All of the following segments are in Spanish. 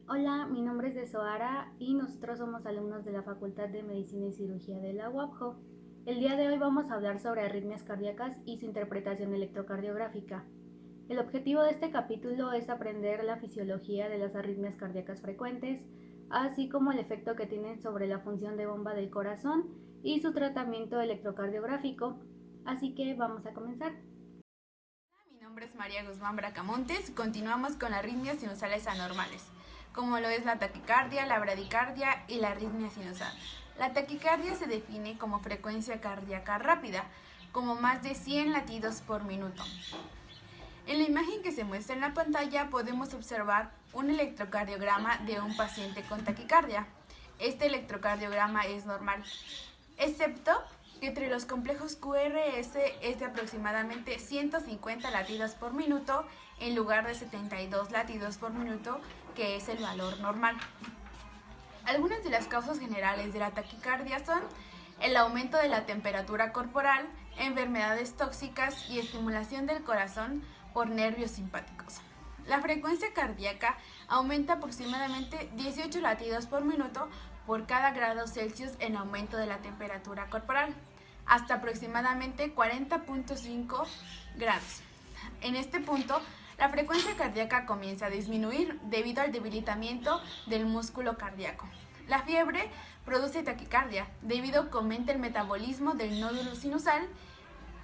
Hola, mi nombre es Desoara y nosotros somos alumnos de la Facultad de Medicina y Cirugía de la UAPJO. El día de hoy vamos a hablar sobre arritmias cardíacas y su interpretación electrocardiográfica. El objetivo de este capítulo es aprender la fisiología de las arritmias cardíacas frecuentes, así como el efecto que tienen sobre la función de bomba del corazón y su tratamiento electrocardiográfico. Así que vamos a comenzar. Mi nombre es María Guzmán Bracamontes. Continuamos con las arritmias sinusales anormales, como lo es la taquicardia, la bradicardia y la arritmia sinusal. La taquicardia se define como frecuencia cardíaca rápida, como más de 100 latidos por minuto. En la imagen que se muestra en la pantalla podemos observar un electrocardiograma de un paciente con taquicardia. Este electrocardiograma es normal, excepto que entre los complejos QRS es de aproximadamente 150 latidos por minuto en lugar de 72 latidos por minuto, que es el valor normal. Algunas de las causas generales de la taquicardia son el aumento de la temperatura corporal, enfermedades tóxicas y estimulación del corazón por nervios simpáticos. La frecuencia cardíaca aumenta aproximadamente 18 latidos por minuto por cada grado Celsius en aumento de la temperatura corporal, hasta aproximadamente 40.5 grados. En este punto, la frecuencia cardíaca comienza a disminuir debido al debilitamiento del músculo cardíaco. La fiebre produce taquicardia debido a que aumenta el metabolismo del nódulo sinusal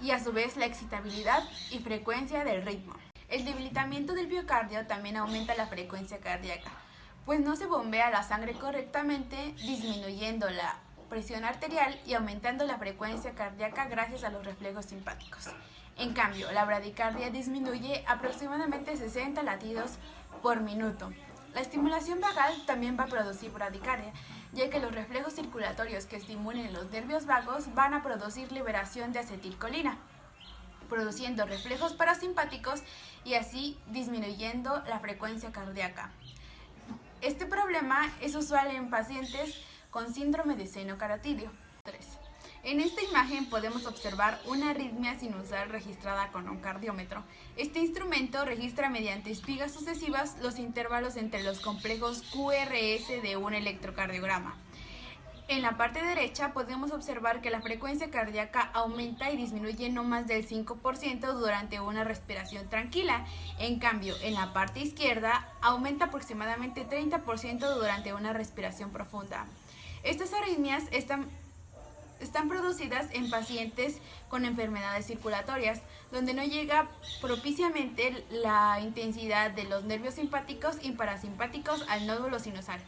y a su vez la excitabilidad y frecuencia del ritmo. El debilitamiento del miocardio también aumenta la frecuencia cardíaca, pues no se bombea la sangre correctamente, disminuyendo la presión arterial y aumentando la frecuencia cardíaca gracias a los reflejos simpáticos. En cambio, la bradicardia disminuye aproximadamente 60 latidos por minuto. La estimulación vagal también va a producir bradicardia, ya que los reflejos circulatorios que estimulen los nervios vagos van a producir liberación de acetilcolina, produciendo reflejos parasimpáticos y así disminuyendo la frecuencia cardíaca. Este problema es usual en pacientes con síndrome de seno carotídeo. 3. En esta imagen podemos observar una arritmia sinusal registrada con un cardiómetro. Este instrumento registra mediante espigas sucesivas los intervalos entre los complejos QRS de un electrocardiograma. En la parte derecha podemos observar que la frecuencia cardíaca aumenta y disminuye no más del 5% durante una respiración tranquila. En cambio, en la parte izquierda aumenta aproximadamente 30% durante una respiración profunda. Estas arritmias están producidas en pacientes con enfermedades circulatorias, donde no llega propiciamente la intensidad de los nervios simpáticos y parasimpáticos al nódulo sinusal.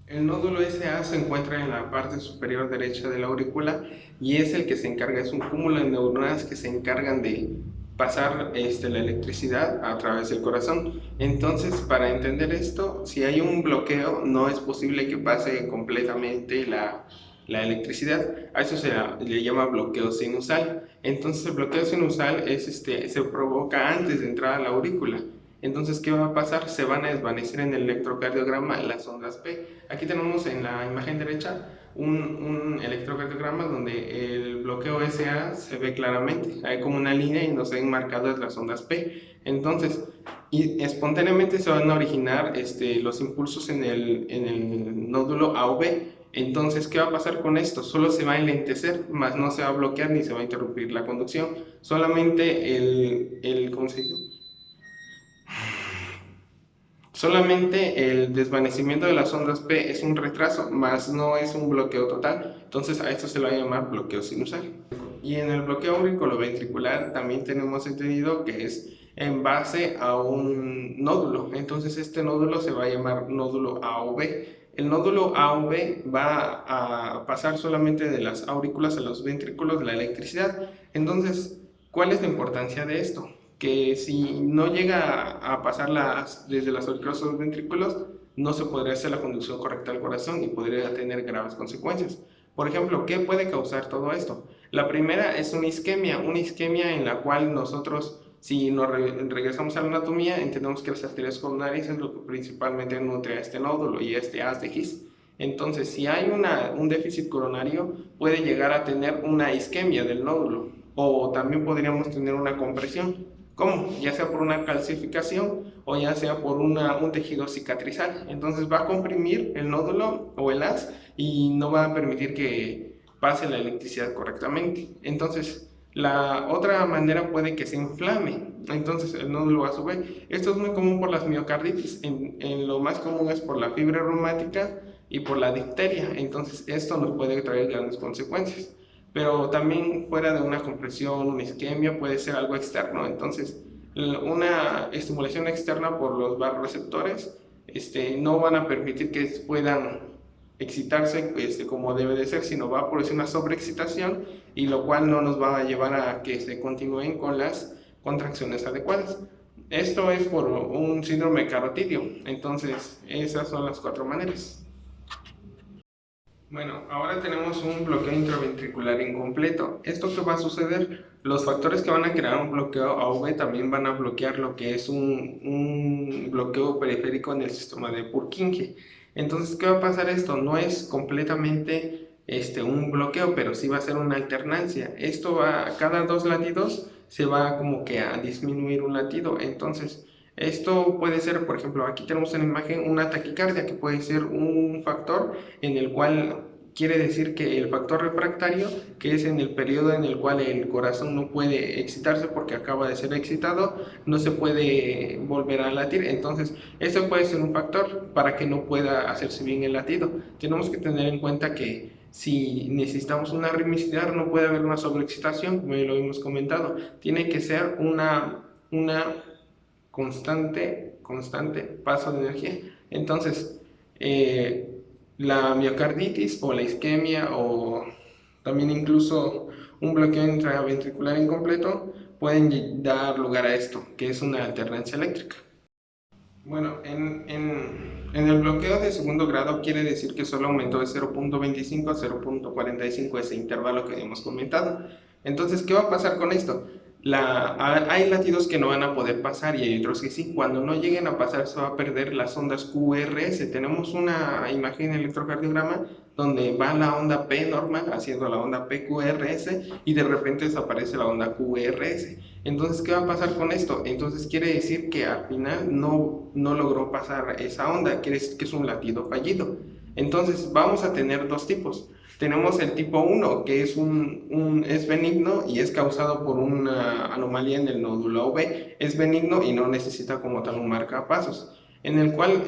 El nódulo SA se encuentra en la parte superior derecha de la aurícula y es el que se encarga, es un cúmulo de neuronas que se encargan de pasar la electricidad a través del corazón. Entonces, para entender esto, si hay un bloqueo, no es posible que pase completamente la electricidad. A eso se le llama bloqueo sinusal. Entonces, el bloqueo sinusal se provoca antes de entrar a la aurícula. Entonces, ¿qué va a pasar? Se van a desvanecer en el electrocardiograma las ondas P. Aquí tenemos en la imagen derecha un electrocardiograma donde el bloqueo SA se ve claramente. Hay como una línea y nos ven marcadas las ondas P. Entonces, y espontáneamente se van a originar los impulsos en el nódulo A o B. Entonces, ¿qué va a pasar con esto? Solo se va a enlentecer, más no se va a bloquear ni se va a interrumpir la conducción. Solamente ¿cómo se dice? Solamente el desvanecimiento de las ondas P es un retraso, más no es un bloqueo total. Entonces a esto se le va a llamar bloqueo sinusal. Y en el bloqueo auriculoventricular también tenemos entendido que es en base a un nódulo. Entonces este nódulo se va a llamar nódulo A o B. El nódulo A o B va a pasar solamente de las aurículas a los ventrículos de la electricidad. Entonces, ¿cuál es la importancia de esto? Que si no llega a pasar desde las aurículas a los ventrículos, no se podría hacer la conducción correcta al corazón y podría tener graves consecuencias. Por ejemplo, ¿qué puede causar todo esto? La primera es una isquemia en la cual nosotros, si nos regresamos a la anatomía, entendemos que las arterias coronarias es lo que principalmente nutre a este nódulo y a este haz de His. Entonces, si hay un déficit coronario, puede llegar a tener una isquemia del nódulo o también podríamos tener una compresión. ¿Cómo? Ya sea por una calcificación o ya sea por un tejido cicatrizal. Entonces va a comprimir el nódulo o el haz y no va a permitir que pase la electricidad correctamente. Entonces, la otra manera puede que se inflame, entonces el nódulo a su vez. Esto es muy común por las miocarditis, en lo más común es por la fiebre reumática y por la difteria, entonces esto nos puede traer grandes consecuencias. Pero también fuera de una compresión, una isquemia, puede ser algo externo, entonces una estimulación externa por los vasoreceptores no van a permitir que puedan excitarse como debe de ser, sino va a producir una sobreexcitación y lo cual no nos va a llevar a que se continúen con las contracciones adecuadas. Esto es por un síndrome carotidio, entonces esas son las 4 maneras. Bueno, ahora tenemos un bloqueo intraventricular incompleto. ¿Esto qué va a suceder? Los factores que van a crear un bloqueo AV también van a bloquear lo que es un bloqueo periférico en el sistema de Purkinje. Entonces, ¿qué va a pasar esto? No es completamente un bloqueo, pero sí va a ser una alternancia. Esto va, cada 2 latidos se va como que a disminuir un latido. Entonces, esto puede ser, por ejemplo, aquí tenemos en la imagen una taquicardia, que puede ser un factor en el cual quiere decir que el factor refractario, que es en el periodo en el cual el corazón no puede excitarse porque acaba de ser excitado, no se puede volver a latir. Entonces, esto puede ser un factor para que no pueda hacerse bien el latido. Tenemos que tener en cuenta que si necesitamos una ritmicidad, no puede haber una sobreexcitación, como ya lo hemos comentado. Tiene que ser una constante paso de energía. Entonces, la miocarditis o la isquemia o también incluso un bloqueo intraventricular incompleto pueden dar lugar a esto, que es una alternancia eléctrica. Bueno, en el bloqueo de segundo grado quiere decir que solo aumentó de 0.25 a 0.45 ese intervalo que hemos comentado. Entonces, ¿qué va a pasar con esto? Hay latidos que no van a poder pasar y hay otros que sí. Cuando no lleguen a pasar se va a perder las ondas QRS. Tenemos una imagen en electrocardiograma donde va la onda P normal haciendo la onda PQRS y de repente desaparece la onda QRS. Entonces, ¿qué va a pasar con esto? Entonces quiere decir que al final no logró pasar esa onda, quiere decir que es un latido fallido. Entonces vamos a tener dos tipos. Tenemos el tipo 1, que es es benigno y es causado por una anomalía en el nódulo AV. Es benigno y no necesita como tal un marcapasos. En el cual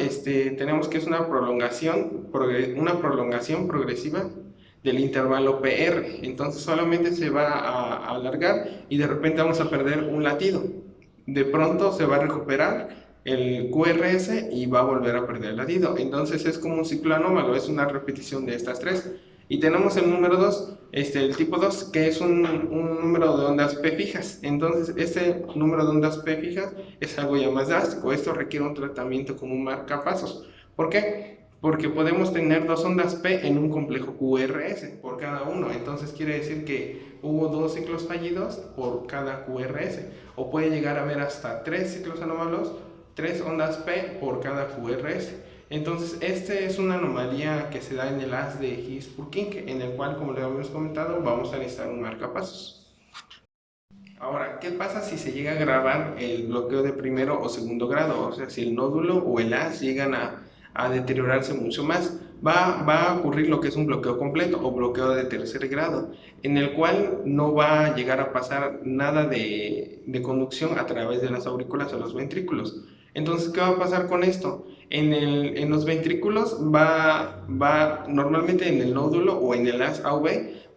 tenemos que es una prolongación progresiva del intervalo PR. Entonces solamente se va a alargar y de repente vamos a perder un latido. De pronto se va a recuperar el QRS y va a volver a perder el latido. Entonces es como un ciclo anómalo, es una repetición de estas tres. Y tenemos el número 2, el tipo 2, que es un número de ondas P fijas. Entonces, este número de ondas P fijas es algo ya más drástico. Esto requiere un tratamiento como un marcapasos. ¿Por qué? Porque podemos tener 2 ondas P en un complejo QRS por cada uno. Entonces, quiere decir que hubo 2 ciclos fallidos por cada QRS. O puede llegar a haber hasta 3 ciclos anómalos, 3 ondas P por cada QRS. Entonces, es una anomalía que se da en el haz de Higgs-Purkinje, en el cual, como le habíamos comentado, vamos a necesitar un marcapasos. Ahora, ¿qué pasa si se llega a grabar el bloqueo de primero o segundo grado? O sea, si el nódulo o el haz llegan a deteriorarse mucho más, va a ocurrir lo que es un bloqueo completo o bloqueo de tercer grado, en el cual no va a llegar a pasar nada de conducción a través de las aurículas o los ventrículos. Entonces, ¿qué va a pasar con esto? En los ventrículos normalmente en el nódulo o en el haz AV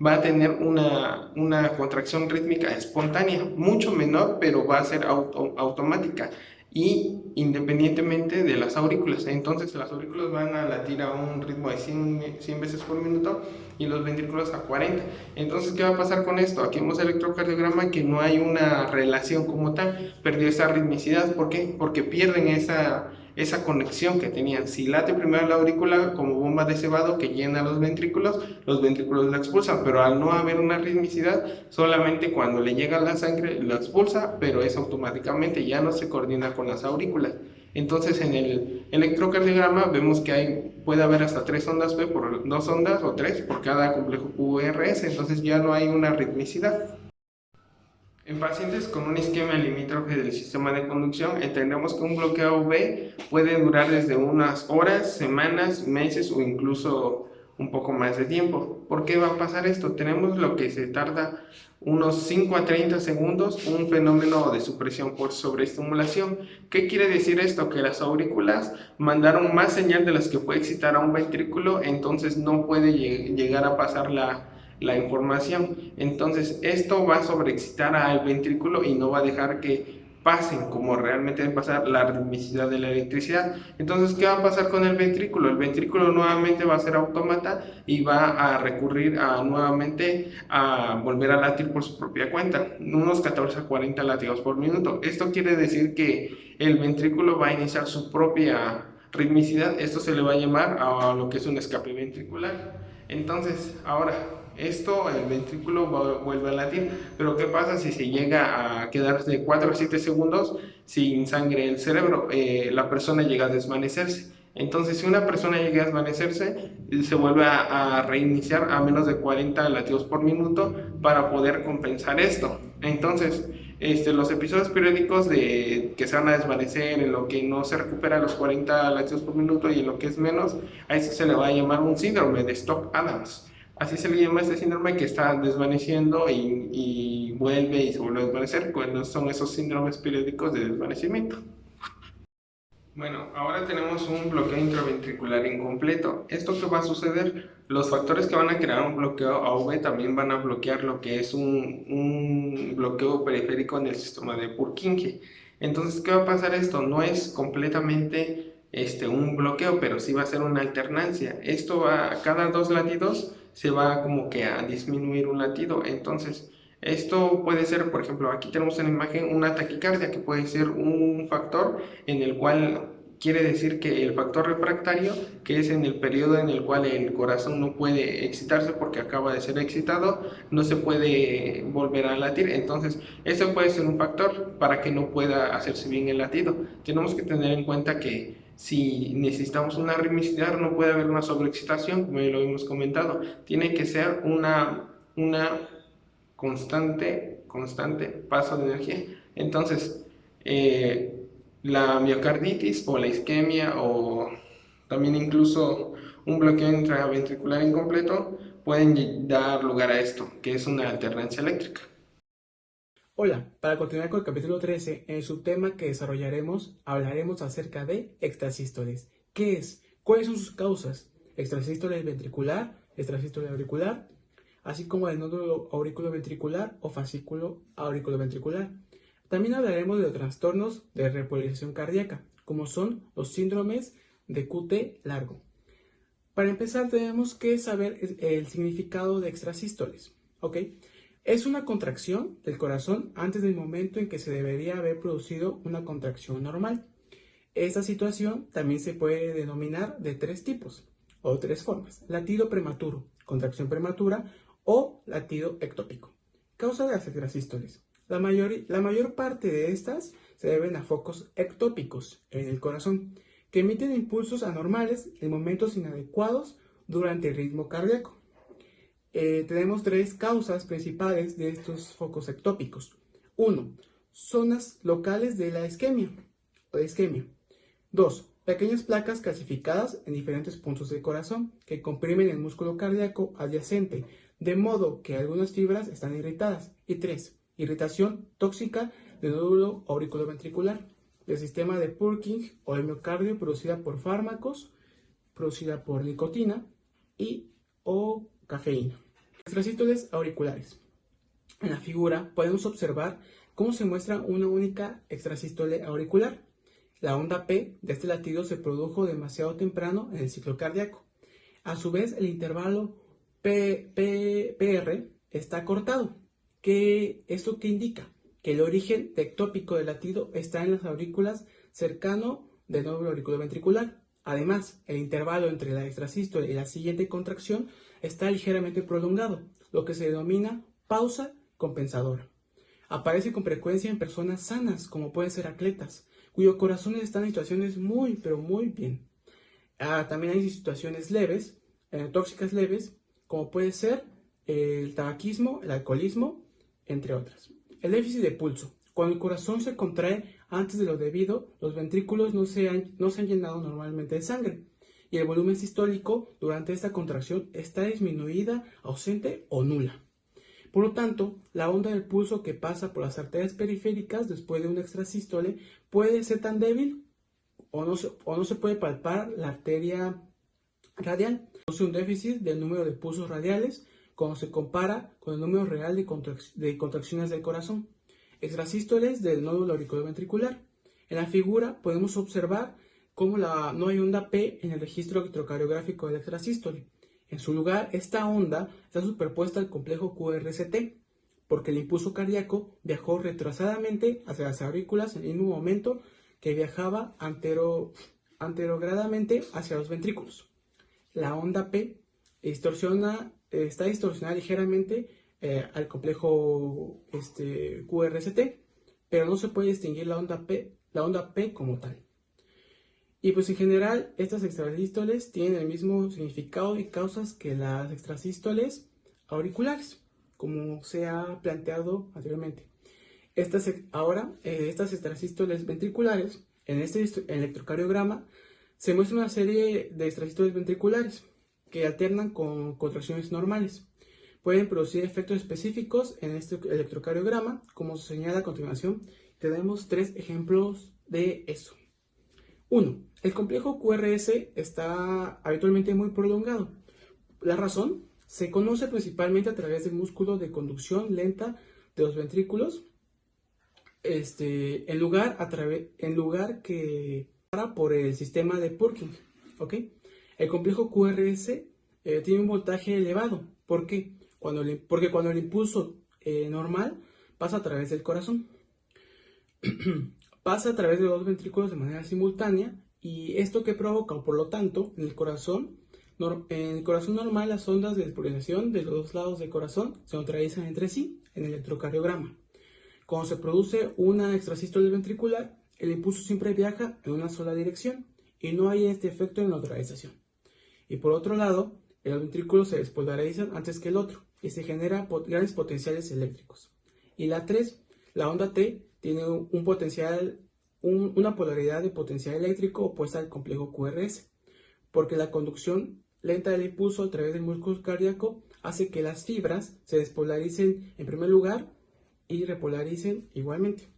va a tener una contracción rítmica espontánea, mucho menor, pero va a ser automática y independientemente de las aurículas. Entonces las aurículas van a latir a un ritmo de 100 veces por minuto y los ventrículos a 40. Entonces, ¿qué va a pasar con esto? Aquí vemos el electrocardiograma que no hay una relación como tal, perdió esa ritmicidad. ¿Por qué? Porque pierden esa conexión que tenían. Si late primero la aurícula como bomba de cebado que llena los ventrículos la expulsan, pero al no haber una ritmicidad, solamente cuando le llega la sangre la expulsa, pero es automáticamente, ya no se coordina con las aurículas. Entonces, en el electrocardiograma vemos que puede haber hasta 3 ondas P por 2 ondas o 3 por cada complejo QRS, entonces ya no hay una ritmicidad. En pacientes con una isquemia limítrofe del sistema de conducción, entendemos que un bloqueo V puede durar desde unas horas, semanas, meses o incluso un poco más de tiempo. ¿Por qué va a pasar esto? Tenemos lo que se tarda unos 5 a 30 segundos, un fenómeno de supresión por sobreestimulación. ¿Qué quiere decir esto? Que las aurículas mandaron más señal de las que puede excitar a un ventrículo, entonces no puede llegar a pasar la información. Entonces esto va a sobreexcitar al ventrículo y no va a dejar que pasen como realmente debe pasar la ritmicidad de la electricidad. Entonces, ¿qué va a pasar con el ventrículo? El ventrículo nuevamente va a ser autómata y va a recurrir nuevamente a volver a latir por su propia cuenta, unos 14 a 40 latidos por minuto. Esto quiere decir que el ventrículo va a iniciar su propia ritmicidad. Esto se le va a llamar a lo que es un escape ventricular. Entonces, ahora, el ventrículo vuelve a latir, pero ¿qué pasa si se llega a quedar de 4 a 7 segundos sin sangre en el cerebro? La persona llega a desvanecerse. Entonces, si una persona llega a desvanecerse, se vuelve a reiniciar a menos de 40 latidos por minuto para poder compensar esto. Entonces, los episodios periódicos de que se van a desvanecer, en lo que no se recupera los 40 latidos por minuto y en lo que es menos, a eso se le va a llamar un síndrome de Stock-Adams. Así se le llama este síndrome que está desvaneciendo y vuelve y se vuelve a desvanecer cuando son esos síndromes periódicos de desvanecimiento. Bueno, ahora tenemos un bloqueo intraventricular incompleto. ¿Esto qué va a suceder? Los factores que van a crear un bloqueo AV también van a bloquear lo que es un bloqueo periférico en el sistema de Purkinje. Entonces, ¿qué va a pasar esto? No es completamente un bloqueo, pero sí va a ser una alternancia. Esto va, a cada 2 latidos se va como que a disminuir un latido. Entonces, esto puede ser, por ejemplo, aquí tenemos en la imagen una taquicardia, que puede ser un factor en el cual quiere decir que el factor refractario, que es en el periodo en el cual el corazón no puede excitarse porque acaba de ser excitado, no se puede volver a latir. Entonces, eso puede ser un factor para que no pueda hacerse bien el latido. Tenemos que tener en cuenta que si necesitamos una ritmicidad, no puede haber una sobreexcitación, como ya lo hemos comentado. Tiene que ser una constante paso de energía. Entonces, la miocarditis o la isquemia o también incluso un bloqueo intraventricular incompleto pueden dar lugar a esto, que es una alternancia eléctrica. Hola, para continuar con el capítulo 13, en el subtema que desarrollaremos, hablaremos acerca de extrasístoles. ¿Qué es? ¿Cuáles son sus causas? Extrasístole ventricular, extrasístole auricular, así como el nódulo auriculoventricular o fascículo auriculoventricular. También hablaremos de los trastornos de repolarización cardíaca, como son los síndromes de QT largo. Para empezar, tenemos que saber el significado de extrasístoles. ¿Ok? Es una contracción del corazón antes del momento en que se debería haber producido una contracción normal. Esta situación también se puede denominar de 3 tipos o 3 formas: latido prematuro, contracción prematura o latido ectópico. Causa de las extrasístoles. La mayor parte de estas se deben a focos ectópicos en el corazón, que emiten impulsos anormales en momentos inadecuados durante el ritmo cardíaco. Tenemos 3 causas principales de estos focos ectópicos. 1. Zonas locales de la isquemia o de isquemia. 2. Pequeñas placas calcificadas en diferentes puntos del corazón que comprimen el músculo cardíaco adyacente, de modo que algunas fibras están irritadas. Y 3. Irritación tóxica del nódulo auriculoventricular, del sistema de Purkinje o el miocardio, producida por fármacos, producida por nicotina o cafeína. Extrasístoles auriculares. En la figura podemos observar cómo se muestra una única extrasístole auricular. La onda P de este latido se produjo demasiado temprano en el ciclo cardíaco. A su vez, el intervalo PR está cortado. ¿Esto qué indica? Que el origen ectópico del latido está en las aurículas cercano del nódulo auriculoventricular. Además, el intervalo entre la extrasístole y la siguiente contracción está ligeramente prolongado, lo que se denomina pausa compensadora. Aparece con frecuencia en personas sanas, como pueden ser atletas, cuyos corazones están en situaciones pero muy bien. También hay situaciones leves, tóxicas leves, como puede ser el tabaquismo, el alcoholismo, entre otras. El déficit de pulso. Cuando el corazón se contrae antes de lo debido, los ventrículos no se han llenado normalmente de sangre y el volumen sistólico durante esta contracción está disminuida, ausente o nula. Por lo tanto, la onda del pulso que pasa por las arterias periféricas después de una extrasístole puede ser tan débil o no se puede palpar la arteria radial. Produce un déficit del número de pulsos radiales cuando se compara con el número real de contracciones del corazón. Extrasístoles del nódulo auriculoventricular. En la figura podemos observar cómo no hay onda P en el registro electrocardiográfico del extrasístole. En su lugar, esta onda está superpuesta al complejo QRST, porque el impulso cardíaco viajó retrasadamente hacia las aurículas en el mismo momento que viajaba anterogradamente hacia los ventrículos. La onda P está distorsionada ligeramente al complejo QRST, pero no se puede distinguir la onda P como tal. Y pues en general estas extrasístoles tienen el mismo significado y causas que las extrasístoles auriculares, como se ha planteado anteriormente. Estas extrasístoles ventriculares, en este electrocardiograma, se muestra una serie de extrasístoles ventriculares que alternan con contracciones normales. Pueden producir efectos específicos en este electrocardiograma, como se señala a continuación. Tenemos 3 ejemplos de eso. 1. El complejo QRS está habitualmente muy prolongado. La razón se conoce principalmente a través del músculo de conducción lenta de los ventrículos, en lugar que para por el sistema de Purkinje. ¿Okay? El complejo QRS tiene un voltaje elevado. ¿Por qué? Porque cuando el impulso normal pasa a través del corazón, pasa a través de los ventrículos de manera simultánea, y esto que provoca, por lo tanto, en el corazón normal las ondas de despolarización de los dos lados del corazón se neutralizan entre sí en el electrocardiograma. Cuando se produce una extrasístole ventricular, el impulso siempre viaja en una sola dirección y no hay este efecto de neutralización. Y por otro lado, los ventrículos se despolarizan antes que el otro y se generan grandes potenciales eléctricos. Y la 3, la onda T, tiene una polaridad de potencial eléctrico opuesta al complejo QRS, porque la conducción lenta del impulso a través del músculo cardíaco hace que las fibras se despolaricen en primer lugar y repolaricen igualmente.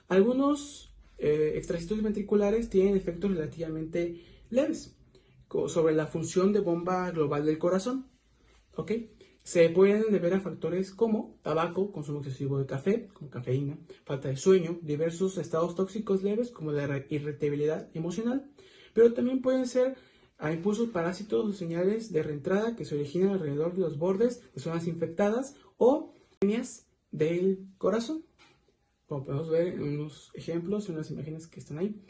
Algunos extrasístoles ventriculares tienen efectos relativamente leves sobre la función de bomba global del corazón. ¿Okay? Se pueden deber a factores como tabaco, consumo excesivo de café, como cafeína, falta de sueño, diversos estados tóxicos leves como la irritabilidad emocional, pero también pueden ser a impulsos parásitos o señales de reentrada que se originan alrededor de los bordes de zonas infectadas o líneas del corazón, como podemos ver en unos ejemplos, en unas imágenes que están ahí.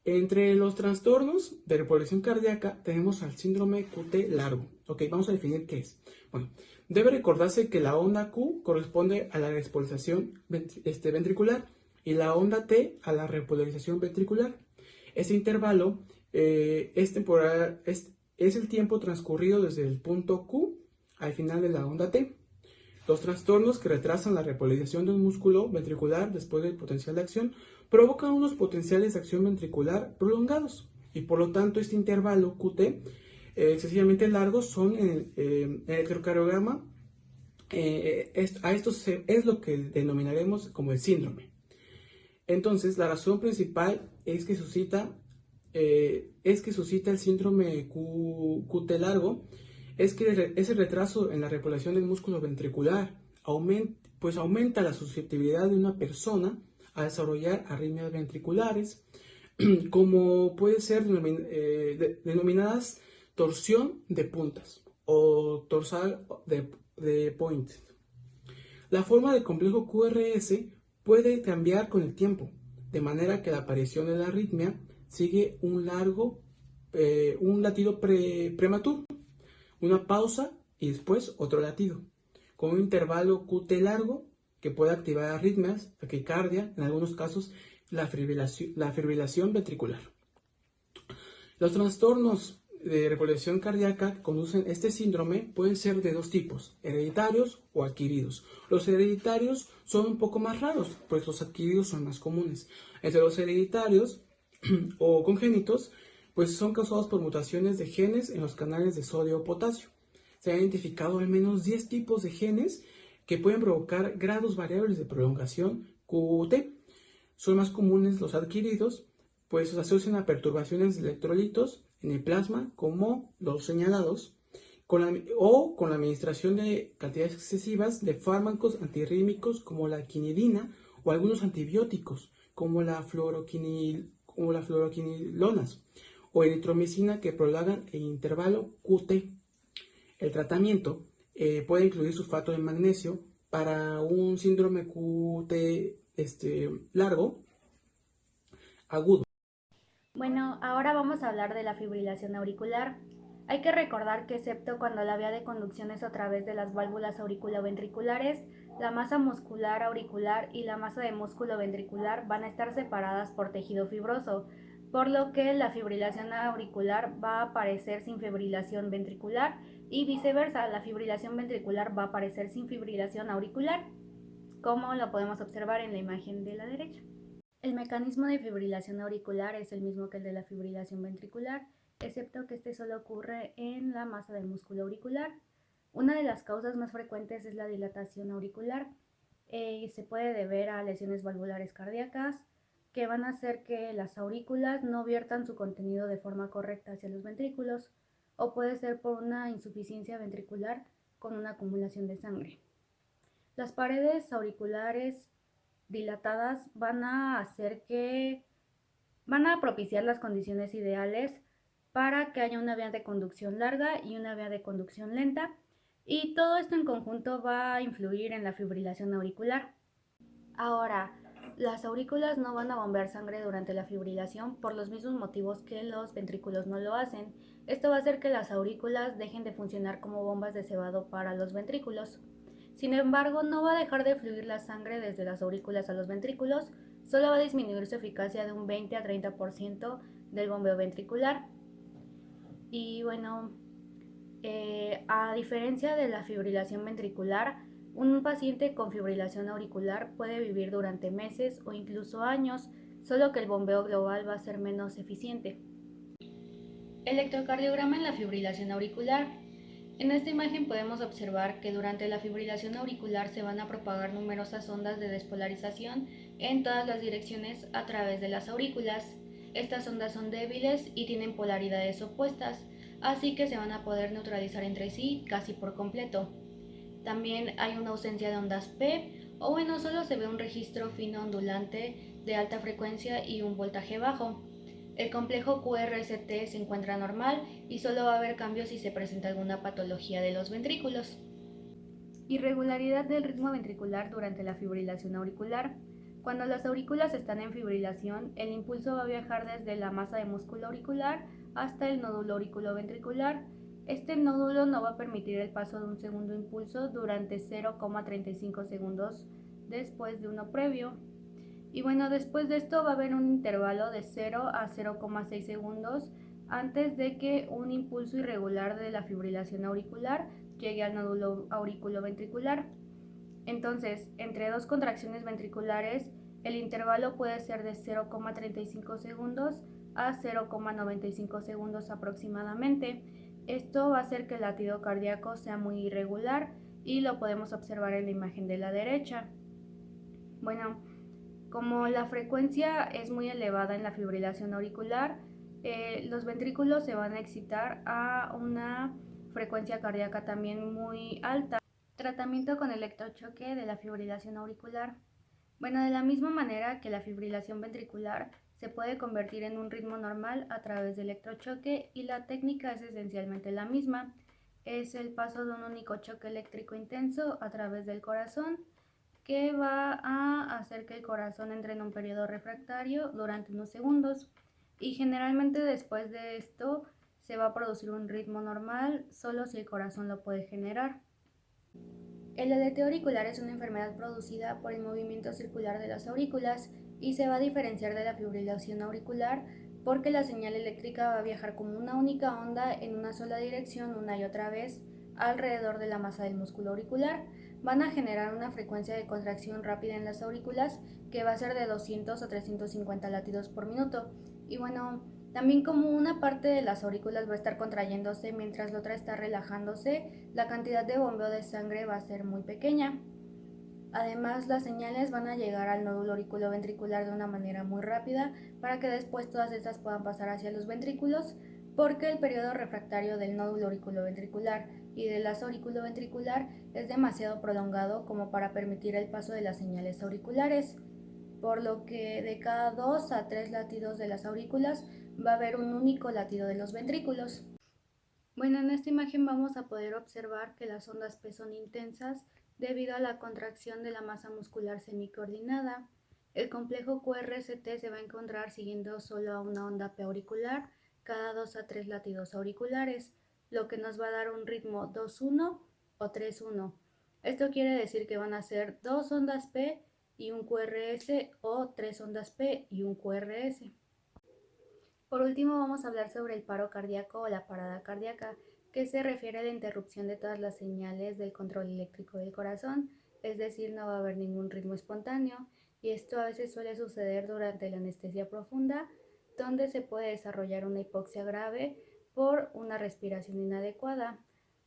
Entre los trastornos de repoblación cardíaca tenemos al síndrome QT largo. Ok, vamos a definir qué es. Bueno, debe recordarse que la onda Q corresponde a la despolarización ventricular y la onda T a la repolarización ventricular. Este intervalo es temporal, es el tiempo transcurrido desde el punto Q al final de la onda T. Los trastornos que retrasan la repolarización del músculo ventricular después del potencial de acción provocan unos potenciales de acción ventricular prolongados y por lo tanto este intervalo QT excesivamente largos son en el electrocardiograma. A esto es lo que denominaremos como el síndrome. Entonces la razón principal es que suscita el síndrome QT largo es que ese retraso en la repoblación del músculo ventricular aumenta la susceptibilidad de una persona a desarrollar arritmias ventriculares, como puede ser denominadas torsión de puntas o torsal de point. La forma del complejo QRS puede cambiar con el tiempo, de manera que la aparición de la arritmia sigue un latido prematuro, una pausa y después otro latido, con un intervalo QT largo que puede activar arritmias, taquicardia, en algunos casos la fibrilación ventricular. Los trastornos de revolución cardíaca que conducen este síndrome pueden ser de dos tipos, hereditarios o adquiridos. Los hereditarios son un poco más raros, pues los adquiridos son más comunes. Entre los hereditarios o congénitos, pues son causados por mutaciones de genes en los canales de sodio o potasio. Se han identificado al menos 10 tipos de genes que pueden provocar grados variables de prolongación QT. Son más comunes los adquiridos, pues se asocian a perturbaciones de electrolitos en el plasma, como los señalados, con la administración de cantidades excesivas de fármacos antirrítmicos como la quinidina o algunos antibióticos como la fluoroquinolonas o eritromicina que prolongan el intervalo QT. El tratamiento puede incluir sulfato de magnesio para un síndrome QT largo, agudo. Bueno, ahora vamos a hablar de la fibrilación auricular. Hay que recordar que excepto cuando la vía de conducción es a través de las válvulas auriculoventriculares, la masa muscular auricular y la masa de músculo ventricular van a estar separadas por tejido fibroso, por lo que la fibrilación auricular va a aparecer sin fibrilación ventricular y viceversa, la fibrilación ventricular va a aparecer sin fibrilación auricular, como lo podemos observar en la imagen de la derecha. El mecanismo de fibrilación auricular es el mismo que el de la fibrilación ventricular, excepto que este solo ocurre en la masa del músculo auricular. Una de las causas más frecuentes es la dilatación auricular. Se puede deber a lesiones valvulares cardíacas que van a hacer que las aurículas no viertan su contenido de forma correcta hacia los ventrículos, o puede ser por una insuficiencia ventricular con una acumulación de sangre. Las paredes auriculares dilatadas van a propiciar las condiciones ideales para que haya una vía de conducción larga y una vía de conducción lenta, y todo esto en conjunto va a influir en la fibrilación auricular. Ahora, las aurículas no van a bombear sangre durante la fibrilación por los mismos motivos que los ventrículos no lo hacen. Esto va a hacer que las aurículas dejen de funcionar como bombas de cebado para los ventrículos. Sin embargo, no va a dejar de fluir la sangre desde las aurículas a los ventrículos, solo va a disminuir su eficacia de un 20 a 30% del bombeo ventricular. Y bueno, a diferencia de la fibrilación ventricular, un paciente con fibrilación auricular puede vivir durante meses o incluso años, solo que el bombeo global va a ser menos eficiente. Electrocardiograma en la fibrilación auricular. En esta imagen podemos observar que durante la fibrilación auricular se van a propagar numerosas ondas de despolarización en todas las direcciones a través de las aurículas. Estas ondas son débiles y tienen polaridades opuestas, así que se van a poder neutralizar entre sí casi por completo. También hay una ausencia de ondas P, o bueno, solo se ve un registro fino ondulante de alta frecuencia y un voltaje bajo. El complejo QRST se encuentra normal y solo va a haber cambios si se presenta alguna patología de los ventrículos. Irregularidad del ritmo ventricular durante la fibrilación auricular. Cuando las aurículas están en fibrilación, el impulso va a viajar desde la masa de músculo auricular hasta el nódulo auriculoventricular. Este nódulo no va a permitir el paso de un segundo impulso durante 0,35 segundos después de uno previo. Y bueno, después de esto va a haber un intervalo de 0 a 0,6 segundos antes de que un impulso irregular de la fibrilación auricular llegue al nódulo auriculoventricular. Entonces, entre dos contracciones ventriculares, el intervalo puede ser de 0,35 segundos a 0,95 segundos aproximadamente. Esto va a hacer que el latido cardíaco sea muy irregular y lo podemos observar en la imagen de la derecha. Bueno, como la frecuencia es muy elevada en la fibrilación auricular, los ventrículos se van a excitar a una frecuencia cardíaca también muy alta. Tratamiento con electrochoque de la fibrilación auricular. Bueno, de la misma manera que la fibrilación ventricular se puede convertir en un ritmo normal a través de electrochoque, y la técnica es esencialmente la misma. Es el paso de un único choque eléctrico intenso a través del corazón, que va a hacer que el corazón entre en un periodo refractario durante unos segundos, y generalmente después de esto se va a producir un ritmo normal solo si el corazón lo puede generar. El aleteo auricular es una enfermedad producida por el movimiento circular de las aurículas y se va a diferenciar de la fibrilación auricular porque la señal eléctrica va a viajar como una única onda en una sola dirección una y otra vez alrededor de la masa del músculo auricular. Van a generar una frecuencia de contracción rápida en las aurículas que va a ser de 200 a 350 latidos por minuto. Y bueno, también como una parte de las aurículas va a estar contrayéndose mientras la otra está relajándose, la cantidad de bombeo de sangre va a ser muy pequeña. Además, las señales van a llegar al nódulo auriculoventricular de una manera muy rápida para que después todas estas puedan pasar hacia los ventrículos, porque el periodo refractario del nódulo auriculoventricular y del lazo auriculoventricular es demasiado prolongado como para permitir el paso de las señales auriculares, por lo que de cada 2 a 3 latidos de las aurículas va a haber un único latido de los ventrículos. Bueno, en esta imagen vamos a poder observar que las ondas P son intensas debido a la contracción de la masa muscular semicoordinada. El complejo QRST se va a encontrar siguiendo solo a una onda P auricular cada 2 a 3 latidos auriculares, lo que nos va a dar un ritmo 2-1 o 3-1. Esto quiere decir que van a ser 2 ondas P y un QRS o 3 ondas P y un QRS. Por último, vamos a hablar sobre el paro cardíaco o la parada cardíaca, que se refiere a la interrupción de todas las señales del control eléctrico del corazón, es decir, no va a haber ningún ritmo espontáneo, y esto a veces suele suceder durante la anestesia profunda, donde se puede desarrollar una hipoxia grave por una respiración inadecuada.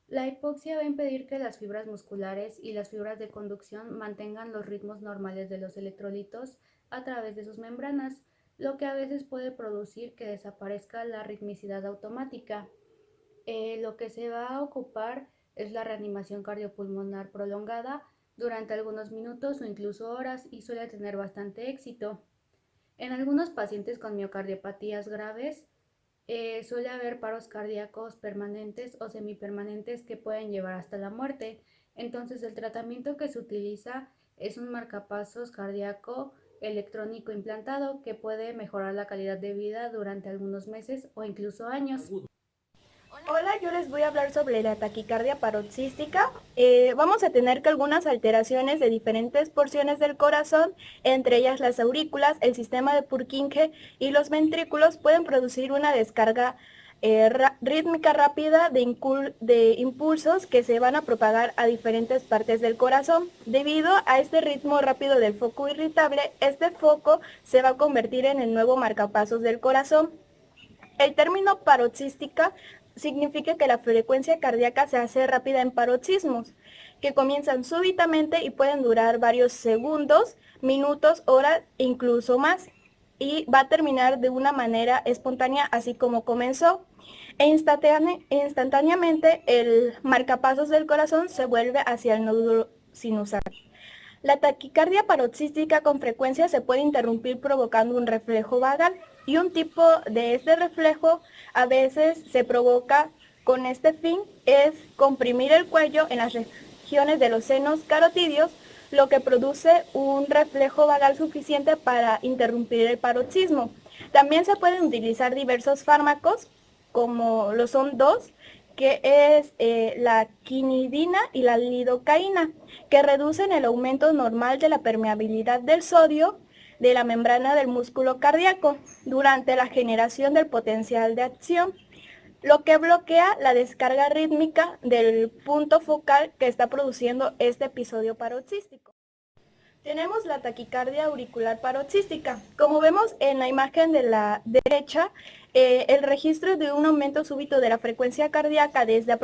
La hipoxia va a impedir que las fibras musculares y las fibras de conducción mantengan los ritmos normales de los electrolitos a través de sus membranas, lo que a veces puede producir que desaparezca la ritmicidad automática. Lo que se va a ocupar es la reanimación cardiopulmonar prolongada durante algunos minutos o incluso horas, y suele tener bastante éxito. En algunos pacientes con miocardiopatías graves suele haber paros cardíacos permanentes o semipermanentes que pueden llevar hasta la muerte. Entonces el tratamiento que se utiliza es un marcapasos cardíaco electrónico implantado que puede mejorar la calidad de vida durante algunos meses o incluso años. Hola, yo les voy a hablar sobre la taquicardia paroxística. Vamos a tener que algunas alteraciones de diferentes porciones del corazón, entre ellas las aurículas, el sistema de Purkinje y los ventrículos, pueden producir una descarga rítmica rápida de impulsos que se van a propagar a diferentes partes del corazón. Debido a este ritmo rápido del foco irritable, este foco se va a convertir en el nuevo marcapasos del corazón. El término paroxística significa que la frecuencia cardíaca se hace rápida en paroxismos, que comienzan súbitamente y pueden durar varios segundos, minutos, horas e incluso más, y va a terminar de una manera espontánea así como comenzó. Instantáneamente el marcapasos del corazón se vuelve hacia el nódulo sinusal. La taquicardia paroxística con frecuencia se puede interrumpir provocando un reflejo vagal, y un tipo de este reflejo a veces se provoca con este fin, es comprimir el cuello en las regiones de los senos carotídeos, lo que produce un reflejo vagal suficiente para interrumpir el paroxismo. También se pueden utilizar diversos fármacos, como lo son dos, que es la quinidina y la lidocaína, que reducen el aumento normal de la permeabilidad del sodio de la membrana del músculo cardíaco durante la generación del potencial de acción, lo que bloquea la descarga rítmica del punto focal que está produciendo este episodio paroxístico. Tenemos la taquicardia auricular paroxística. Como vemos en la imagen de la derecha, el registro de un aumento súbito de la frecuencia cardíaca desde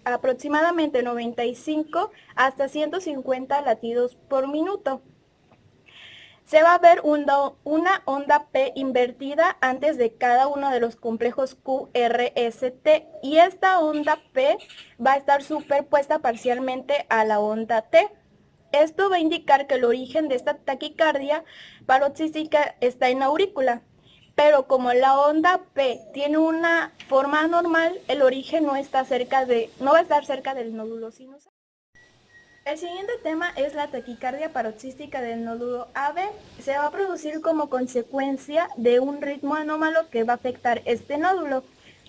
aproximadamente 95 hasta 150 latidos por minuto. Se va a ver una onda P invertida antes de cada uno de los complejos QRST, y esta onda P va a estar superpuesta parcialmente a la onda T. Esto va a indicar que el origen de esta taquicardia paroxística está en la aurícula, pero como la onda P tiene una forma anormal, el origen no va a estar cerca del nódulo sinusal. El siguiente tema es la taquicardia paroxística del nódulo AB. Se va a producir como consecuencia de un ritmo anómalo que va a afectar este nódulo.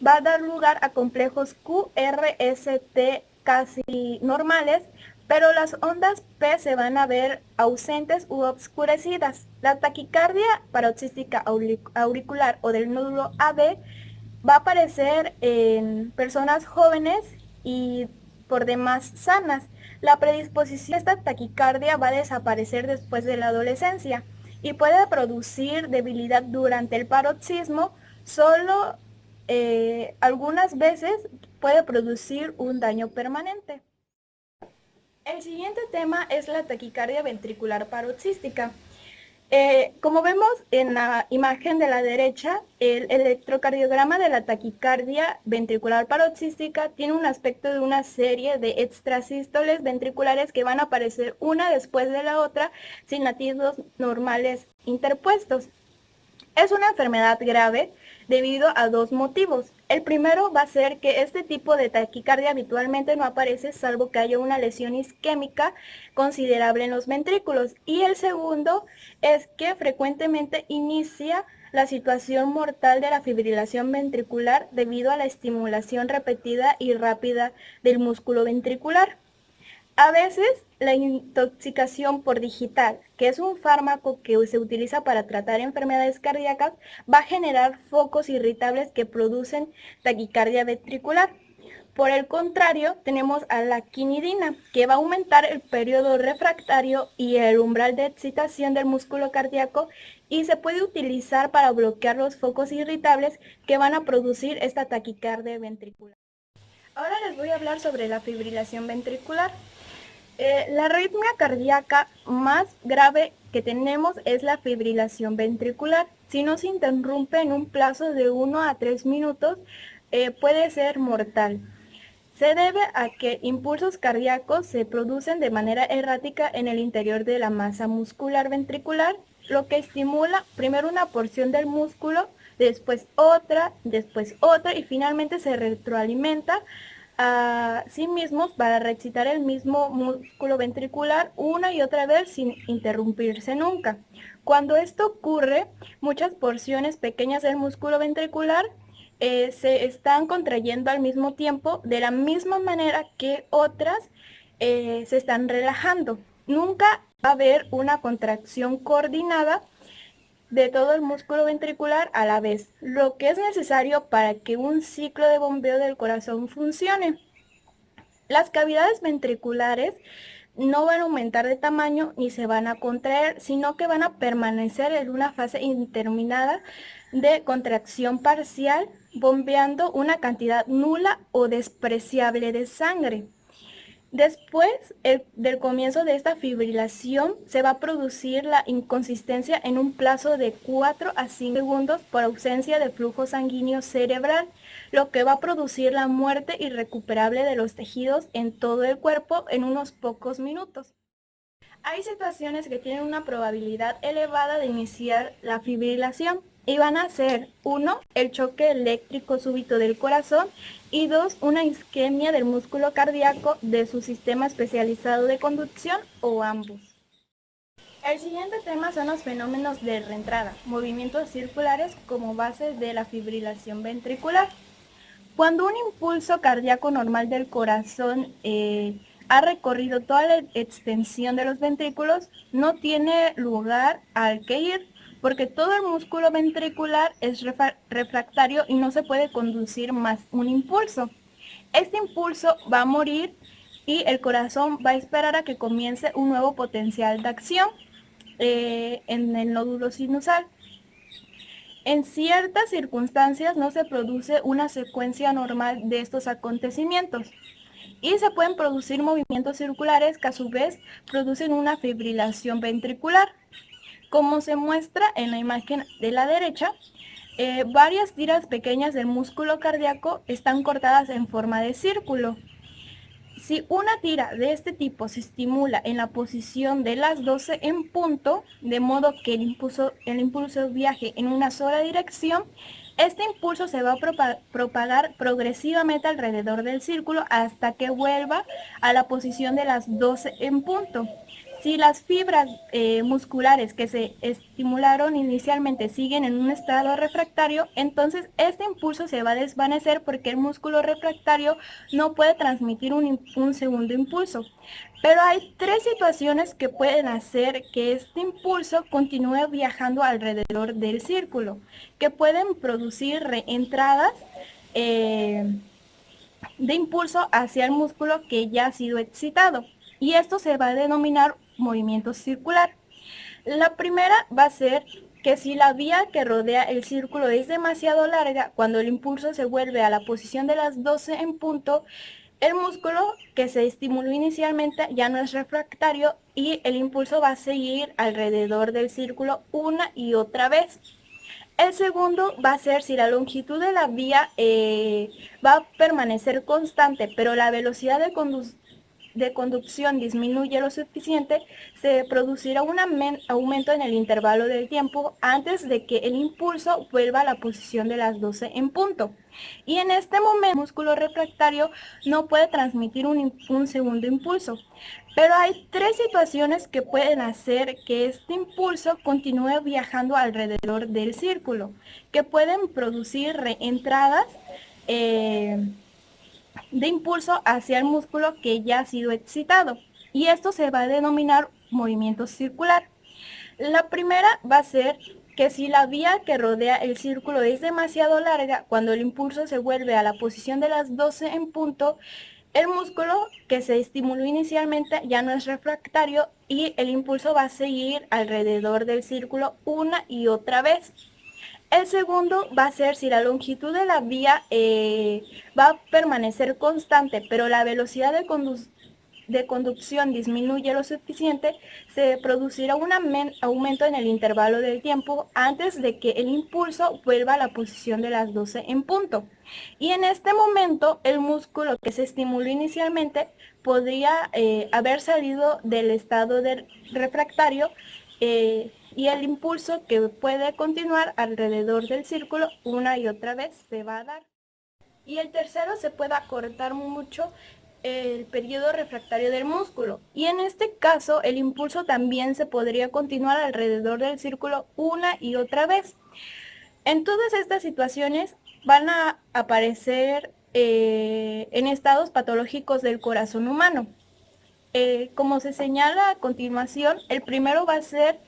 Va a dar lugar a complejos QRST casi normales, pero las ondas P se van a ver ausentes u obscurecidas. La taquicardia paroxística auricular o del nódulo AB va a aparecer en personas jóvenes y por demás sanas. La predisposición a esta taquicardia va a desaparecer después de la adolescencia y puede producir debilidad durante el paroxismo, solo algunas veces puede producir un daño permanente. El siguiente tema es la taquicardia ventricular paroxística. Como vemos en la imagen de la derecha, el electrocardiograma de la taquicardia ventricular paroxística tiene un aspecto de una serie de extrasístoles ventriculares que van a aparecer una después de la otra sin latidos normales interpuestos. Es una enfermedad grave debido a dos motivos. El primero va a ser que este tipo de taquicardia habitualmente no aparece salvo que haya una lesión isquémica considerable en los ventrículos. Y el segundo es que frecuentemente inicia la situación mortal de la fibrilación ventricular debido a la estimulación repetida y rápida del músculo ventricular. A veces, la intoxicación por digital, que es un fármaco que se utiliza para tratar enfermedades cardíacas, va a generar focos irritables que producen taquicardia ventricular. Por el contrario, tenemos a la quinidina, que va a aumentar el periodo refractario y el umbral de excitación del músculo cardíaco y se puede utilizar para bloquear los focos irritables que van a producir esta taquicardia ventricular. Ahora les voy a hablar sobre la fibrilación ventricular. La arritmia cardíaca más grave que tenemos es la fibrilación ventricular. Si no se interrumpe en un plazo de 1 a 3 minutos, puede ser mortal. Se debe a que impulsos cardíacos se producen de manera errática en el interior de la masa muscular ventricular, lo que estimula primero una porción del músculo, después otra y finalmente se retroalimenta a sí mismos para reexcitar el mismo músculo ventricular una y otra vez sin interrumpirse nunca. Cuando esto ocurre, muchas porciones pequeñas del músculo ventricular se están contrayendo al mismo tiempo de la misma manera que otras se están relajando. Nunca va a haber una contracción coordinada de todo el músculo ventricular a la vez, lo que es necesario para que un ciclo de bombeo del corazón funcione. Las cavidades ventriculares no van a aumentar de tamaño ni se van a contraer, sino que van a permanecer en una fase indeterminada de contracción parcial, bombeando una cantidad nula o despreciable de sangre. Después del comienzo de esta fibrilación se va a producir la inconsistencia en un plazo de 4 a 5 segundos por ausencia de flujo sanguíneo cerebral, lo que va a producir la muerte irrecuperable de los tejidos en todo el cuerpo en unos pocos minutos. Hay situaciones que tienen una probabilidad elevada de iniciar la fibrilación y van a ser 1. El choque eléctrico súbito del corazón y 2. Una isquemia del músculo cardíaco de su sistema especializado de conducción o ambos. El siguiente tema son los fenómenos de reentrada, movimientos circulares como base de la fibrilación ventricular. Cuando un impulso cardíaco normal del corazón ha recorrido toda la extensión de los ventrículos, no tiene lugar al que ir, porque todo el músculo ventricular es refractario y no se puede conducir más un impulso. Este impulso va a morir y el corazón va a esperar a que comience un nuevo potencial de acción en el nódulo sinusal. En ciertas circunstancias no se produce una secuencia normal de estos acontecimientos y se pueden producir movimientos circulares que a su vez producen una fibrilación ventricular. Como se muestra en la imagen de la derecha, varias tiras pequeñas del músculo cardíaco están cortadas en forma de círculo. Si una tira de este tipo se estimula en la posición de las 12 en punto, de modo que el impulso viaje en una sola dirección, este impulso se va a propagar progresivamente alrededor del círculo hasta que vuelva a la posición de las 12 en punto. Si las fibras musculares que se estimularon inicialmente siguen en un estado refractario, entonces este impulso se va a desvanecer porque el músculo refractario no puede transmitir un segundo impulso. Pero hay tres situaciones que pueden hacer que este impulso continúe viajando alrededor del círculo, que pueden producir reentradas de impulso hacia el músculo que ya ha sido excitado. Y esto se va a denominar movimiento circular. La primera va a ser que si la vía que rodea el círculo es demasiado larga, cuando el impulso se vuelve a la posición de las 12 en punto, el músculo que se estimuló inicialmente ya no es refractario y el impulso va a seguir alrededor del círculo una y otra vez. El segundo va a ser si la longitud de la vía va a permanecer constante, pero la velocidad de conducción disminuye lo suficiente, se producirá un aumento en el intervalo del tiempo antes de que el impulso vuelva a la posición de las 12 en punto. Y en este momento el músculo refractario no puede transmitir un segundo impulso. Pero hay tres situaciones que pueden hacer que este impulso continúe viajando alrededor del círculo, que pueden producir reentradas de impulso hacia el músculo que ya ha sido excitado. Y esto se va a denominar movimiento circular. La primera va a ser que si la vía que rodea el círculo es demasiado larga, cuando el impulso se vuelve a la posición de las 12 en punto, el músculo que se estimuló inicialmente ya no es refractario y el impulso va a seguir alrededor del círculo una y otra vez. El segundo va a ser si la longitud de la vía va a permanecer constante, pero la velocidad de conducción disminuye lo suficiente, se producirá un aumento en el intervalo del tiempo antes de que el impulso vuelva a la posición de las 12 en punto. Y en este momento el músculo que se estimuló inicialmente podría haber salido del estado refractario y el impulso que puede continuar alrededor del círculo una y otra vez se va a dar. Y el tercero, se puede acortar mucho el periodo refractario del músculo. Y en este caso, el impulso también se podría continuar alrededor del círculo una y otra vez. En todas estas situaciones van a aparecer en estados patológicos del corazón humano. Como se señala a continuación, el primero va a ser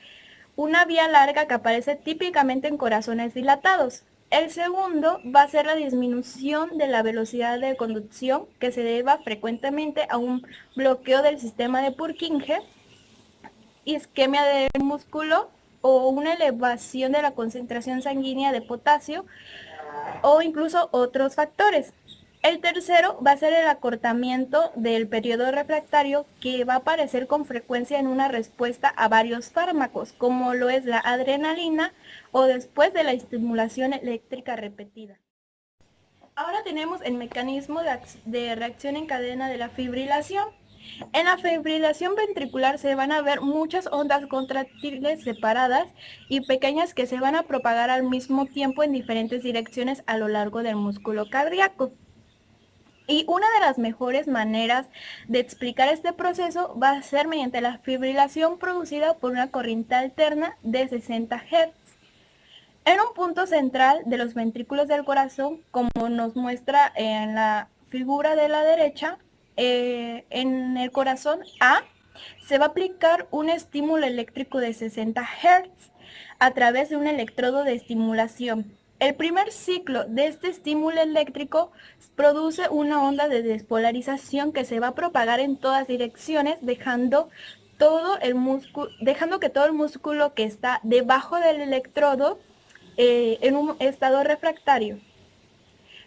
una vía larga que aparece típicamente en corazones dilatados. El segundo va a ser la disminución de la velocidad de conducción que se deba frecuentemente a un bloqueo del sistema de Purkinje, isquemia del músculo o una elevación de la concentración sanguínea de potasio o incluso otros factores. El tercero va a ser el acortamiento del periodo refractario que va a aparecer con frecuencia en una respuesta a varios fármacos, como lo es la adrenalina o después de la estimulación eléctrica repetida. Ahora tenemos el mecanismo de reacción en cadena de la fibrilación. En la fibrilación ventricular se van a ver muchas ondas contráctiles separadas y pequeñas que se van a propagar al mismo tiempo en diferentes direcciones a lo largo del músculo cardíaco. Y una de las mejores maneras de explicar este proceso va a ser mediante la fibrilación producida por una corriente alterna de 60 Hz. En un punto central de los ventrículos del corazón, como nos muestra en la figura de la derecha, en el corazón A, se va a aplicar un estímulo eléctrico de 60 Hz a través de un electrodo de estimulación. El primer ciclo de este estímulo eléctrico produce una onda de despolarización que se va a propagar en todas direcciones, dejando que todo el músculo que está debajo del electrodo en un estado refractario.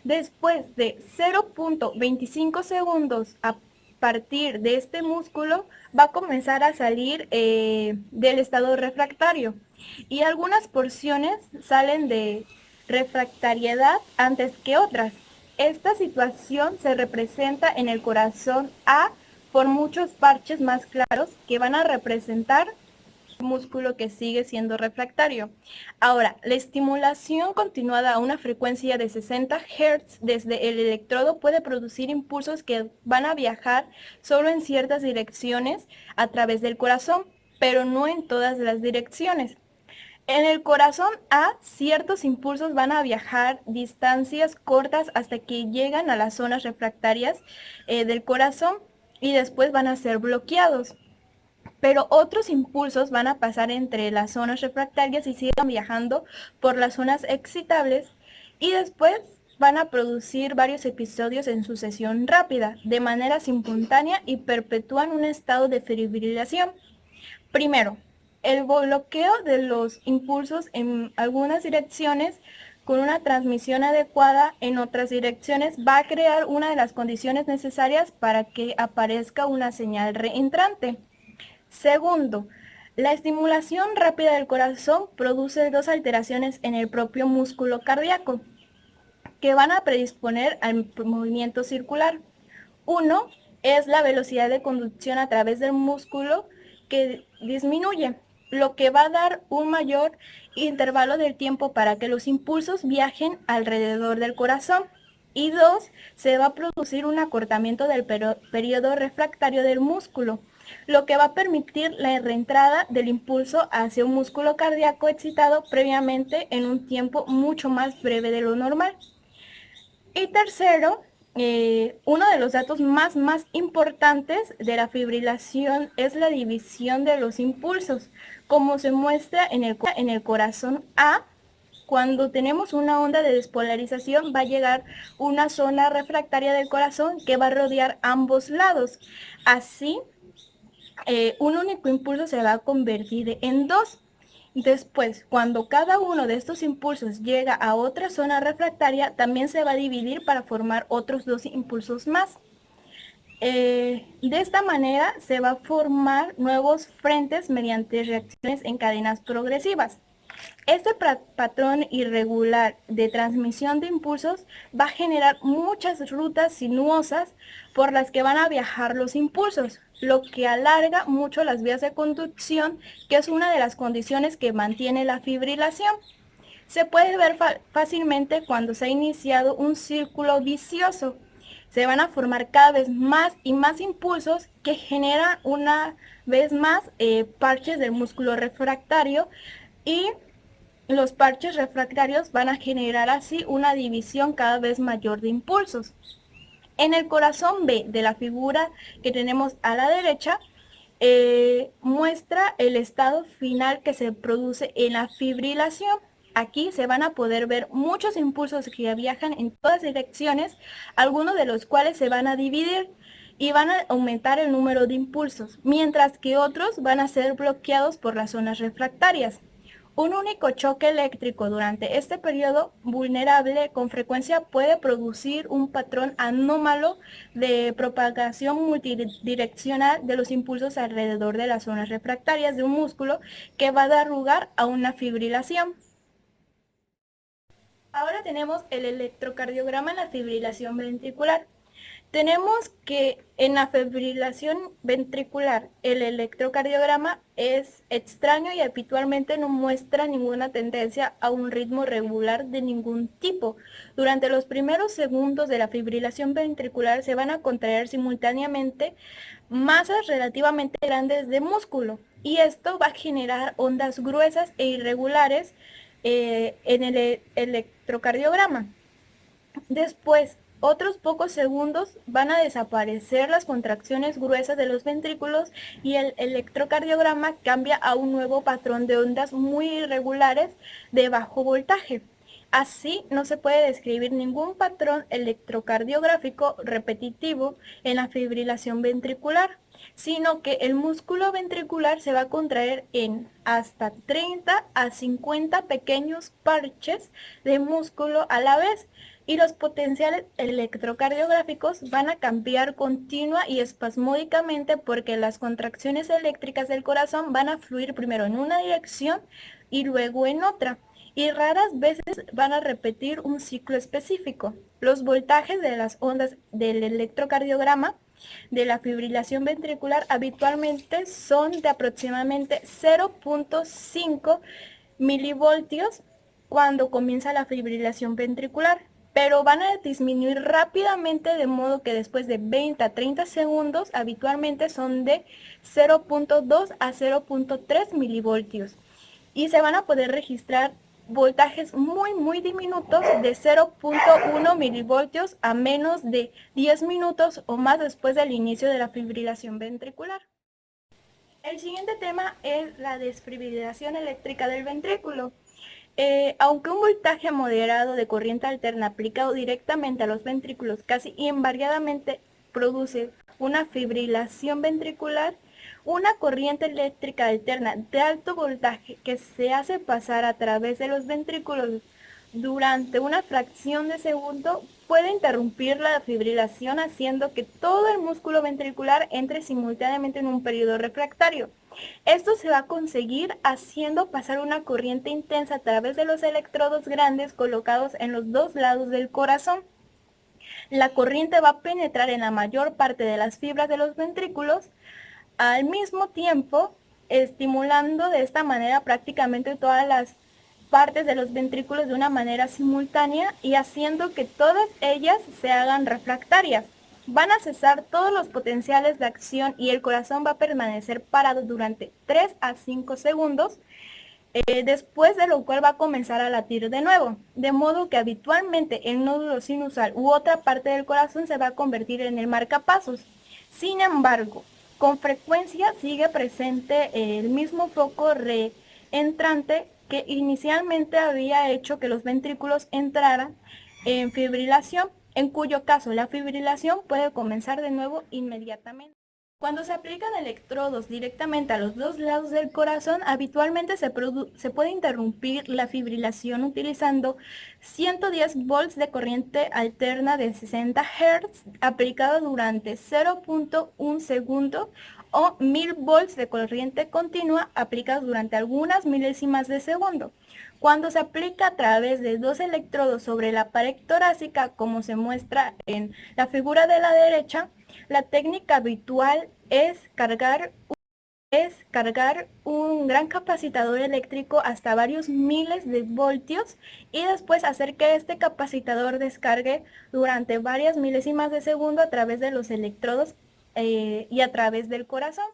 Después de 0.25 segundos a partir de este músculo va a comenzar a salir del estado refractario y algunas porciones salen de refractariedad antes que otras. Esta situación se representa en el corazón A por muchos parches más claros que van a representar músculo que sigue siendo refractario. Ahora, la estimulación continuada a una frecuencia de 60 Hz desde el electrodo puede producir impulsos que van a viajar solo en ciertas direcciones a través del corazón, pero no en todas las direcciones. En el corazón A, ciertos impulsos van a viajar distancias cortas hasta que llegan a las zonas refractarias del corazón y después van a ser bloqueados. Pero otros impulsos van a pasar entre las zonas refractarias y siguen viajando por las zonas excitables y después van a producir varios episodios en sucesión rápida, de manera simultánea y perpetúan un estado de fibrilación. Primero, el bloqueo de los impulsos en algunas direcciones con una transmisión adecuada en otras direcciones va a crear una de las condiciones necesarias para que aparezca una señal reentrante. Segundo, la estimulación rápida del corazón produce dos alteraciones en el propio músculo cardíaco que van a predisponer al movimiento circular. Uno es la velocidad de conducción a través del músculo que disminuye, lo que va a dar un mayor intervalo del tiempo para que los impulsos viajen alrededor del corazón. Y dos, se va a producir un acortamiento del periodo refractario del músculo, lo que va a permitir la reentrada del impulso hacia un músculo cardíaco excitado previamente en un tiempo mucho más breve de lo normal. Y tercero, uno de los datos más importantes de la fibrilación es la división de los impulsos, como se muestra en el corazón A. Cuando tenemos una onda de despolarización va a llegar una zona refractaria del corazón que va a rodear ambos lados. Así, un único impulso se va a convertir en dos. Después, cuando cada uno de estos impulsos llega a otra zona refractaria, también se va a dividir para formar otros dos impulsos más. De esta manera se va a formar nuevos frentes mediante reacciones en cadenas progresivas. Este patrón irregular de transmisión de impulsos va a generar muchas rutas sinuosas por las que van a viajar los impulsos, lo que alarga mucho las vías de conducción, que es una de las condiciones que mantiene la fibrilación. Se puede ver fácilmente cuando se ha iniciado un círculo vicioso. Se van a formar cada vez más y más impulsos que generan una vez más parches del músculo refractario, y los parches refractarios van a generar así una división cada vez mayor de impulsos. En el corazón B de la figura que tenemos a la derecha, muestra el estado final que se produce en la fibrilación. Aquí se van a poder ver muchos impulsos que viajan en todas direcciones, algunos de los cuales se van a dividir y van a aumentar el número de impulsos, mientras que otros van a ser bloqueados por las zonas refractarias. Un único choque eléctrico durante este periodo vulnerable con frecuencia puede producir un patrón anómalo de propagación multidireccional de los impulsos alrededor de las zonas refractarias de un músculo que va a dar lugar a una fibrilación. Ahora tenemos el electrocardiograma en la fibrilación ventricular. Tenemos que en la fibrilación ventricular el electrocardiograma es extraño y habitualmente no muestra ninguna tendencia a un ritmo regular de ningún tipo. Durante los primeros segundos de la fibrilación ventricular se van a contraer simultáneamente masas relativamente grandes de músculo, y esto va a generar ondas gruesas e irregulares en el electrocardiograma. Después, otros pocos segundos van a desaparecer las contracciones gruesas de los ventrículos y el electrocardiograma cambia a un nuevo patrón de ondas muy irregulares de bajo voltaje. Así, no se puede describir ningún patrón electrocardiográfico repetitivo en la fibrilación ventricular, sino que el músculo ventricular se va a contraer en hasta 30 a 50 pequeños parches de músculo a la vez, y los potenciales electrocardiográficos van a cambiar continua y espasmódicamente porque las contracciones eléctricas del corazón van a fluir primero en una dirección y luego en otra, y raras veces van a repetir un ciclo específico. Los voltajes de las ondas del electrocardiograma de la fibrilación ventricular habitualmente son de aproximadamente 0.5 milivoltios cuando comienza la fibrilación ventricular, pero van a disminuir rápidamente, de modo que después de 20 a 30 segundos habitualmente son de 0.2 a 0.3 milivoltios y se van a poder registrar voltajes muy diminutos de 0.1 milivoltios a menos de 10 minutos o más después del inicio de la fibrilación ventricular. El siguiente tema es la desfibrilación eléctrica del ventrículo. Aunque un voltaje moderado de corriente alterna aplicado directamente a los ventrículos casi invariablemente produce una fibrilación ventricular, una corriente eléctrica alterna de alto voltaje que se hace pasar a través de los ventrículos durante una fracción de segundo puede interrumpir la fibrilación, haciendo que todo el músculo ventricular entre simultáneamente en un periodo refractario. Esto se va a conseguir haciendo pasar una corriente intensa a través de los electrodos grandes colocados en los dos lados del corazón. La corriente va a penetrar en la mayor parte de las fibras de los ventrículos, al mismo tiempo estimulando de esta manera prácticamente todas las partes de los ventrículos de una manera simultánea y haciendo que todas ellas se hagan refractarias. Van a cesar todos los potenciales de acción y el corazón va a permanecer parado durante 3 a 5 segundos, después de lo cual va a comenzar a latir de nuevo, de modo que habitualmente el nódulo sinusal u otra parte del corazón se va a convertir en el marcapasos. Sin embargo, con frecuencia sigue presente el mismo foco reentrante que inicialmente había hecho que los ventrículos entraran en fibrilación, en cuyo caso la fibrilación puede comenzar de nuevo inmediatamente. Cuando se aplican electrodos directamente a los dos lados del corazón, habitualmente se puede interrumpir la fibrilación utilizando 110 volts de corriente alterna de 60 Hz aplicada durante 0.1 segundo o 1000 volts de corriente continua aplicados durante algunas milésimas de segundo. Cuando se aplica a través de dos electrodos sobre la pared torácica, como se muestra en la figura de la derecha, la técnica habitual es cargar un gran capacitador eléctrico hasta varios miles de voltios y después hacer que este capacitador descargue durante varias milésimas de segundo a través de los electrodos y a través del corazón.